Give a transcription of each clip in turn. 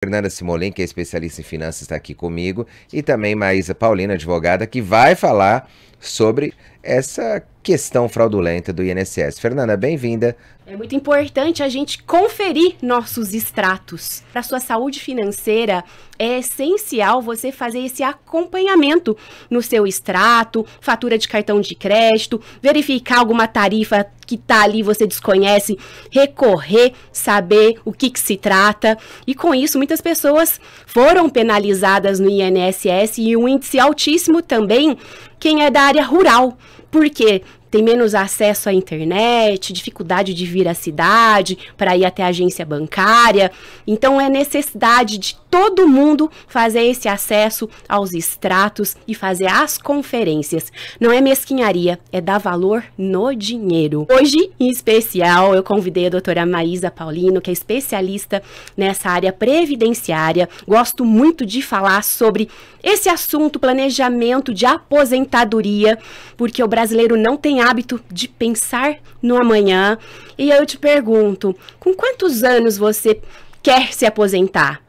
Fernanda Simolim, que é especialista em finanças, está aqui comigo, e também Maísa Paulino, advogada, que vai falar sobre essa questão fraudulenta do INSS. Fernanda, bem-vinda. É muito importante a gente conferir nossos extratos. Para a sua saúde financeira, é essencial você fazer esse acompanhamento no seu extrato, fatura de cartão de crédito, verificar alguma tarifa que está ali, você desconhece, recorrer, saber o que se trata. E com isso, muitas pessoas foram penalizadas no INSS e um índice altíssimo também quem é da área rural. Por quê? Tem menos acesso à internet, dificuldade de vir à cidade para ir até a agência bancária. Então, é necessidade de todo mundo fazer esse acesso aos extratos e fazer as conferências. Não é mesquinharia, é dar valor no dinheiro. Hoje, em especial, eu convidei a doutora Maísa Paulino, que é especialista nessa área previdenciária. Gosto muito de falar sobre esse assunto, planejamento de aposentadoria, porque o brasileiro não tem hábito de pensar no amanhã. E eu te pergunto, com quantos anos você quer se aposentar?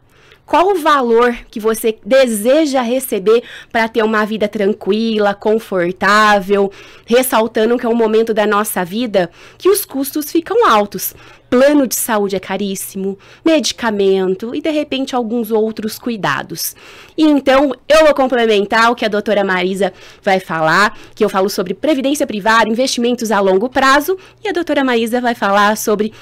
Qual o valor que você deseja receber para ter uma vida tranquila, confortável, ressaltando que é um momento da nossa vida que os custos ficam altos. Plano de saúde é caríssimo, medicamento e, de repente, alguns outros cuidados. E então, eu vou complementar o que a doutora Maísa vai falar, que eu falo sobre previdência privada, investimentos a longo prazo, e a doutora Maísa vai falar sobre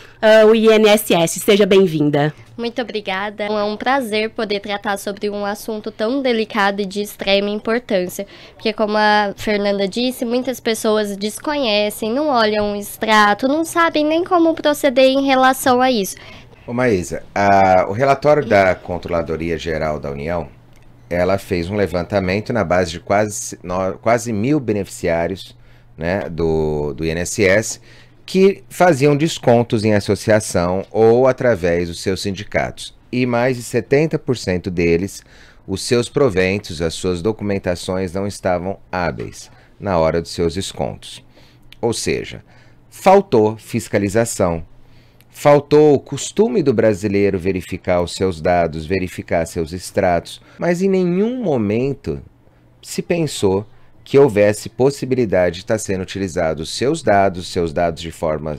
o INSS. Seja bem-vinda. Muito obrigada. É um prazer poder tratar sobre um assunto tão delicado e de extrema importância. Porque, como a Fernanda disse, muitas pessoas desconhecem, não olham o extrato, não sabem nem como proceder em relação a isso. Ô Maísa, o relatório da Controladoria Geral da União, ela fez um levantamento na base de quase 1.000 beneficiários, né, do INSS, que faziam descontos em associação ou através dos seus sindicatos. E mais de 70% deles, os seus proventos, as suas documentações não estavam hábeis na hora dos seus descontos. Ou seja, faltou fiscalização, faltou o costume do brasileiro verificar os seus dados, verificar seus extratos, mas em nenhum momento se pensou que houvesse possibilidade de estar sendo utilizados seus dados de forma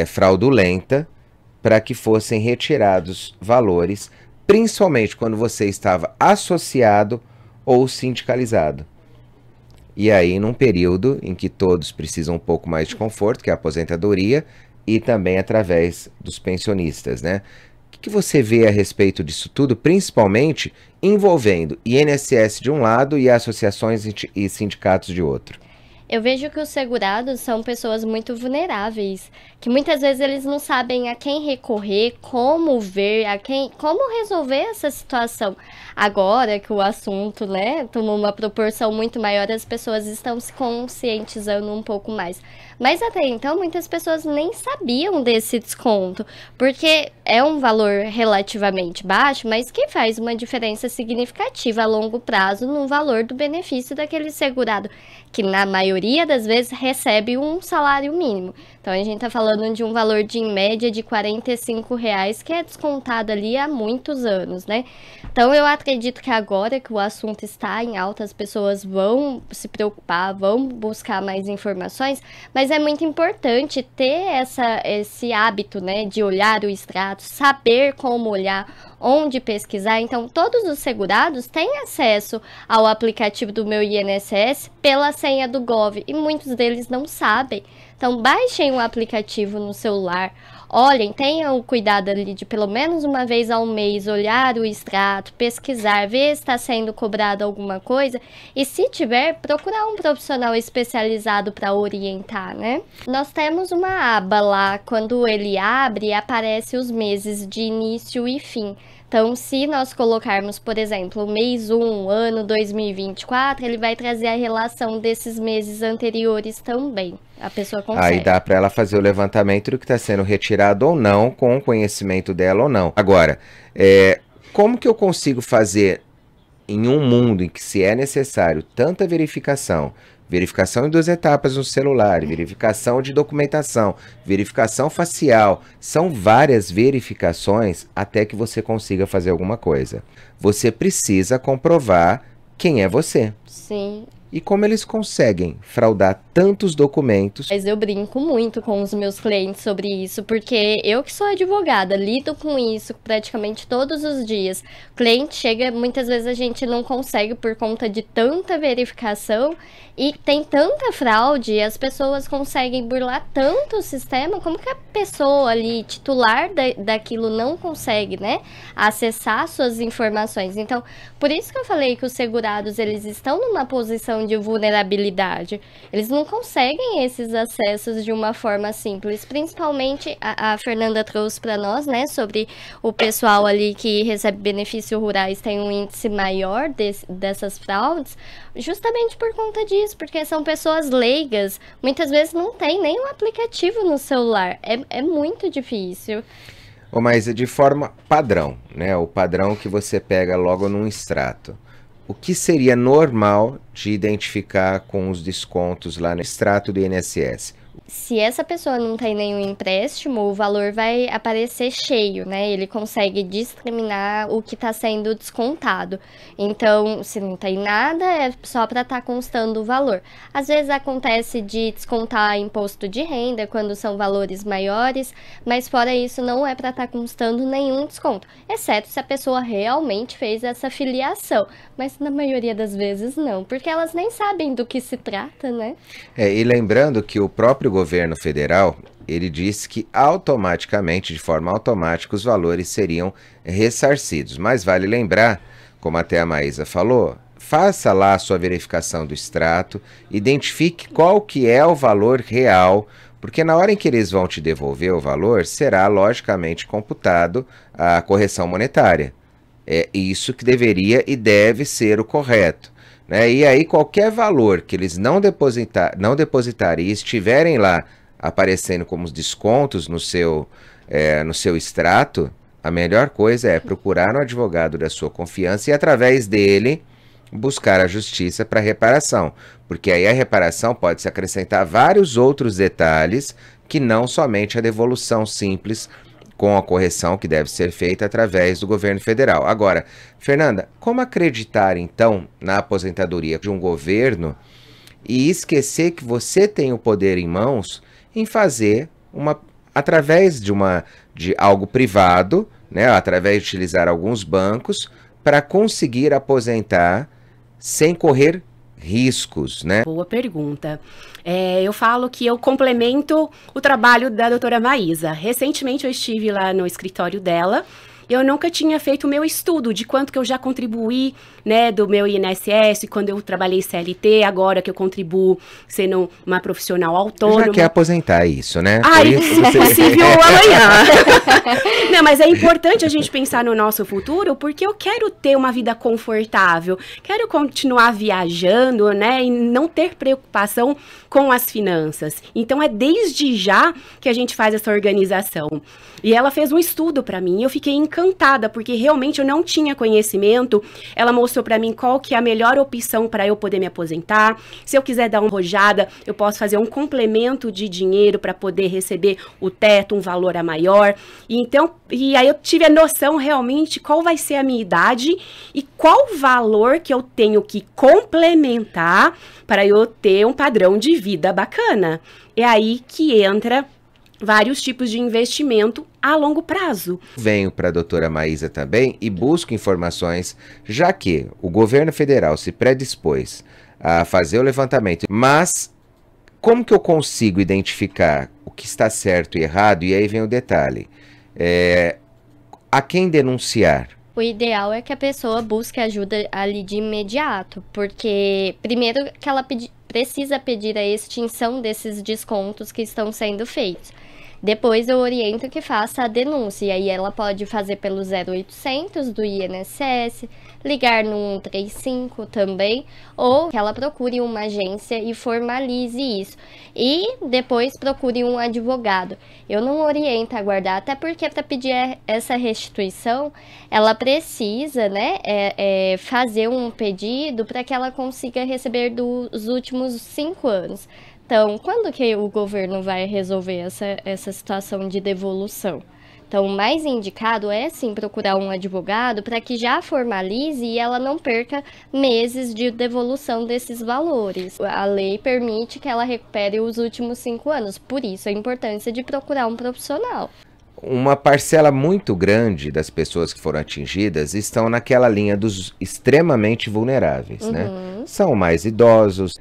fraudulenta, para que fossem retirados valores, principalmente quando você estava associado ou sindicalizado. E aí, num período em que todos precisam um pouco mais de conforto, que é a aposentadoria, e também através dos pensionistas, né? O que você vê a respeito disso tudo, principalmente envolvendo INSS de um lado e associações e sindicatos de outro? Eu vejo que os segurados são pessoas muito vulneráveis, que muitas vezes eles não sabem a quem recorrer, como ver, como resolver essa situação. Agora que o assunto, né, tomou uma proporção muito maior, as pessoas estão se conscientizando um pouco mais. Mas até então, muitas pessoas nem sabiam desse desconto, porque é um valor relativamente baixo, mas que faz uma diferença significativa a longo prazo no valor do benefício daquele segurado, que na maioria das vezes recebe um salário mínimo. Então a gente está falando de um valor de, em média, de R$45, que é descontado ali há muitos anos, né? Então eu acredito que agora que o assunto está em alta, as pessoas vão se preocupar, vão buscar mais informações, mas é muito importante ter esse hábito, né, de olhar o extrato, saber como olhar, onde pesquisar. Então, todos os segurados têm acesso ao aplicativo do Meu INSS pela senha do Gov, e muitos deles não sabem. Então, baixem o aplicativo no celular, olhem, tenham o cuidado ali de pelo menos uma vez ao mês olhar o extrato, pesquisar, ver se está sendo cobrado alguma coisa, e se tiver, procurar um profissional especializado para orientar, né? Nós temos uma aba lá, quando ele abre, aparece os meses de início e fim. Então, se nós colocarmos, por exemplo, mês 1, ano 2024, ele vai trazer a relação desses meses anteriores também. A pessoa consegue. Aí dá para ela fazer o levantamento do que está sendo retirado ou não, com o conhecimento dela ou não. Agora, como que eu consigo fazer em um mundo em que se é necessário tanta verificação, verificação em 2 etapas no celular, verificação de documentação, verificação facial. São várias verificações até que você consiga fazer alguma coisa. Você precisa comprovar quem é você. Sim. E como eles conseguem fraudar tantos documentos? Mas eu brinco muito com os meus clientes sobre isso, porque eu que sou advogada, lido com isso praticamente todos os dias. O cliente chega, muitas vezes a gente não consegue por conta de tanta verificação e tem tanta fraude, as pessoas conseguem burlar tanto o sistema, como que a pessoa ali, titular daquilo, não consegue, né, acessar suas informações. Então, por isso que eu falei que os segurados, eles estão numa posição de vulnerabilidade. Eles não conseguem esses acessos de uma forma simples. Principalmente, a Fernanda trouxe para nós, né, sobre o pessoal ali que recebe benefícios rurais tem um índice maior dessas fraudes, justamente por conta disso, porque são pessoas leigas, muitas vezes não tem nem um aplicativo no celular. É muito difícil. Mas de forma padrão, né? O padrão que você pega logo num extrato. O que seria normal de identificar com os descontos lá no extrato do INSS? Se essa pessoa não tem nenhum empréstimo, o valor vai aparecer cheio, né? Ele consegue discriminar o que está sendo descontado. Então, se não tem nada, é só para estar constando o valor. Às vezes acontece de descontar imposto de renda quando são valores maiores, mas fora isso não é para estar constando nenhum desconto, exceto se a pessoa realmente fez essa filiação. Mas na maioria das vezes não, porque elas nem sabem do que se trata, né? E lembrando que o próprio governo federal, ele disse que automaticamente, de forma automática, os valores seriam ressarcidos. Mas vale lembrar, como até a Maísa falou, faça lá a sua verificação do extrato, identifique qual que é o valor real, porque na hora em que eles vão te devolver o valor, será logicamente computado a correção monetária. É isso que deveria e deve ser o correto, né? E aí qualquer valor que eles não depositarem e estiverem lá aparecendo como descontos no seu extrato, a melhor coisa é procurar um advogado da sua confiança e através dele buscar a justiça para reparação, porque aí a reparação pode se acrescentar vários outros detalhes que não somente a devolução simples com a correção que deve ser feita através do governo federal. Agora, Fernanda, como acreditar então na aposentadoria de um governo e esquecer que você tem o poder em mãos em fazer através de algo privado, né, através de utilizar alguns bancos para conseguir aposentar sem correr riscos, né? Boa pergunta. Eu falo que eu complemento o trabalho da doutora Maísa. Recentemente eu estive lá no escritório dela. Eu nunca tinha feito o meu estudo de quanto que eu já contribuí, né, do meu INSS, quando eu trabalhei CLT, agora que eu contribuo sendo uma profissional autônoma. Já quer aposentar isso, né? Se possível amanhã. Não, mas é importante a gente pensar no nosso futuro, porque eu quero ter uma vida confortável, quero continuar viajando, né, e não ter preocupação com as finanças. Então é desde já que a gente faz essa organização. E ela fez um estudo para mim, e eu fiquei encantada, porque realmente eu não tinha conhecimento. Ela mostrou para mim qual que é a melhor opção para eu poder me aposentar. Se eu quiser dar uma arrojada, eu posso fazer um complemento de dinheiro para poder receber o teto, um valor a maior. E aí eu tive a noção realmente qual vai ser a minha idade e qual valor que eu tenho que complementar para eu ter um padrão de vida bacana. É aí que entra vários tipos de investimento a longo prazo. Venho para a doutora Maísa também e busco informações, já que o governo federal se predispôs a fazer o levantamento. Mas como que eu consigo identificar o que está certo e errado? E aí vem o detalhe. A quem denunciar? O ideal é que a pessoa busque ajuda ali de imediato, porque primeiro que ela precisa pedir a extinção desses descontos que estão sendo feitos. depois eu oriento que faça a denúncia. E aí ela pode fazer pelo 0800 do INSS, ligar no 135 também, ou que ela procure uma agência e formalize isso. E depois procure um advogado. Eu não oriento a guardar, até porque para pedir essa restituição, ela precisa, né, fazer um pedido para que ela consiga receber dos últimos 5 anos. Então, quando que o governo vai resolver essa situação de devolução? Então, o mais indicado é, sim, procurar um advogado para que já formalize e ela não perca meses de devolução desses valores. A lei permite que ela recupere os últimos 5 anos, por isso a importância de procurar um profissional. Uma parcela muito grande das pessoas que foram atingidas estão naquela linha dos extremamente vulneráveis, né? São mais idosos.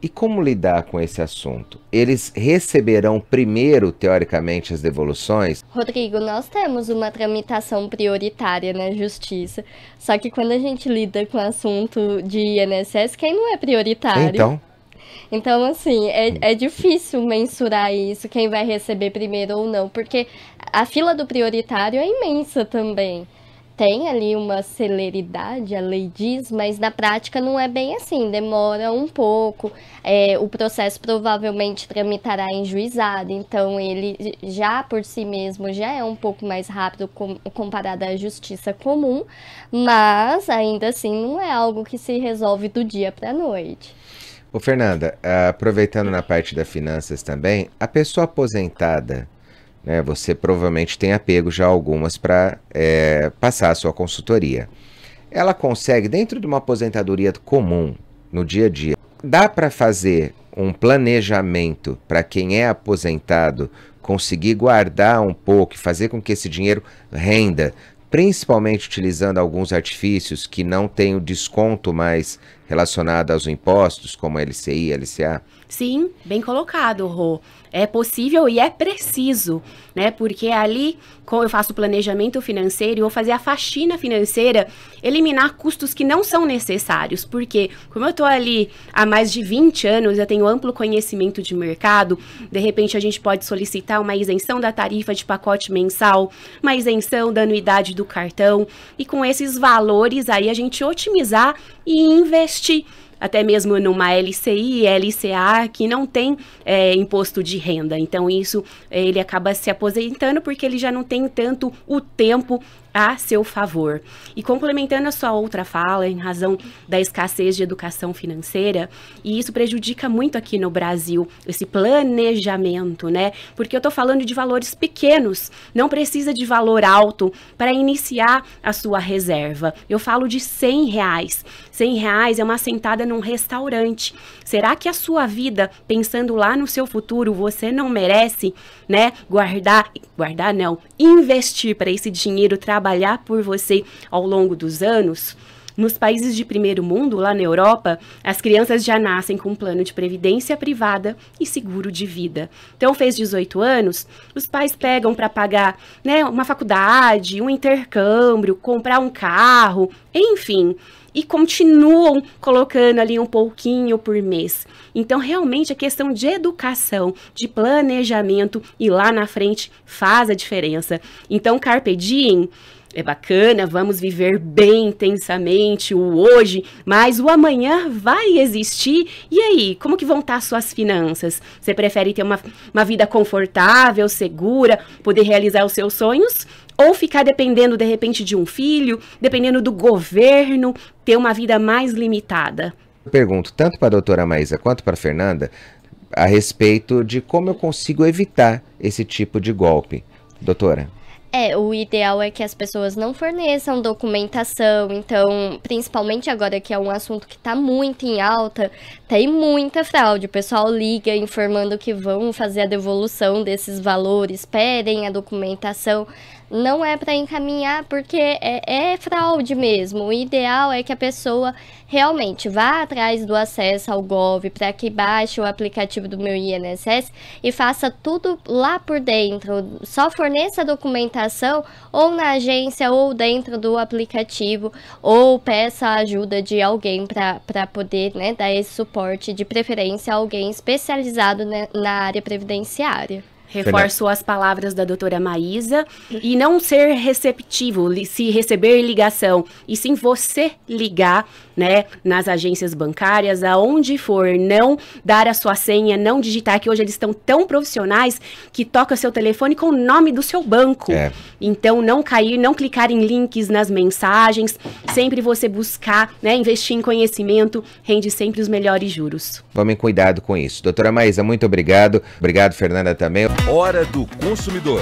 E como lidar com esse assunto? Eles receberão primeiro, teoricamente, as devoluções? Rodrigo, nós temos uma tramitação prioritária na Justiça. Só que quando a gente lida com o assunto de INSS, quem não é prioritário? Então, assim, é difícil mensurar isso, quem vai receber primeiro ou não, porque a fila do prioritário é imensa também. Tem ali uma celeridade, a lei diz, mas na prática não é bem assim, demora um pouco, o processo provavelmente tramitará em juizado, então ele já por si mesmo já é um pouco mais rápido comparado à justiça comum, mas ainda assim não é algo que se resolve do dia para a noite. Ô Fernanda, aproveitando na parte das finanças também, a pessoa aposentada, né, você provavelmente tem apego já algumas para passar a sua consultoria. Ela consegue, dentro de uma aposentadoria comum, no dia a dia, dá para fazer um planejamento para quem é aposentado conseguir guardar um pouco e fazer com que esse dinheiro renda, principalmente utilizando alguns artifícios que não têm o desconto mais relacionado aos impostos, como a LCI, LCA? Sim, bem colocado, Rô. É possível e é preciso, né? Porque ali, como eu faço planejamento financeiro, eu vou fazer a faxina financeira, eliminar custos que não são necessários. Porque, como eu estou ali há mais de 20 anos, eu tenho amplo conhecimento de mercado, de repente a gente pode solicitar uma isenção da tarifa de pacote mensal, uma isenção da anuidade do cartão, e com esses valores aí a gente otimizar e investir. Até mesmo numa LCI, LCA, que não tem imposto de renda. Então, isso, ele acaba se aposentando porque ele já não tem tanto o tempo a seu favor. E complementando a sua outra fala, em razão da escassez de educação financeira, e isso prejudica muito aqui no Brasil, esse planejamento, né? Porque eu tô falando de valores pequenos, não precisa de valor alto para iniciar a sua reserva. Eu falo de R$100. R$100 é uma sentada num restaurante. Será que a sua vida, pensando lá no seu futuro, você não merece, né, investir para esse dinheiro trabalhar por você ao longo dos anos? Nos países de primeiro mundo, lá na Europa, as crianças já nascem com um plano de previdência privada e seguro de vida. Então, fez 18 anos, os pais pegam para pagar, né, uma faculdade, um intercâmbio, comprar um carro, enfim, e continuam colocando ali um pouquinho por mês. Então, realmente, a questão de educação, de planejamento e lá na frente faz a diferença. Então, Carpe Diem é bacana, vamos viver bem intensamente o hoje, mas o amanhã vai existir. E aí, como que vão estar suas finanças? Você prefere ter uma vida confortável, segura, poder realizar os seus sonhos? Ou ficar dependendo, de repente, de um filho, dependendo do governo, ter uma vida mais limitada? Eu pergunto tanto para a doutora Maísa quanto para a Fernanda a respeito de como eu consigo evitar esse tipo de golpe. Doutora? O ideal é que as pessoas não forneçam documentação, então, principalmente agora que é um assunto que está muito em alta, tem muita fraude. O pessoal liga informando que vão fazer a devolução desses valores, pedem a documentação. Não é para encaminhar porque é fraude mesmo. O ideal é que a pessoa realmente vá atrás do acesso ao Gov para que baixe o aplicativo do Meu INSS e faça tudo lá por dentro. Só forneça a documentação ou na agência ou dentro do aplicativo, ou peça a ajuda de alguém para poder, né, dar esse suporte, de preferência alguém especializado, né, na área previdenciária. Reforço as palavras da doutora Maísa e não ser receptivo, se receber ligação, e sim você ligar, né, nas agências bancárias, aonde for, não dar a sua senha, não digitar, que hoje eles estão tão profissionais que toca seu telefone com o nome do seu banco. Então, não cair, não clicar em links nas mensagens, sempre você buscar, né, investir em conhecimento, rende sempre os melhores juros. Tomem cuidado com isso. Doutora Maísa, muito obrigado. Obrigado, Fernanda, também. Hora do Consumidor.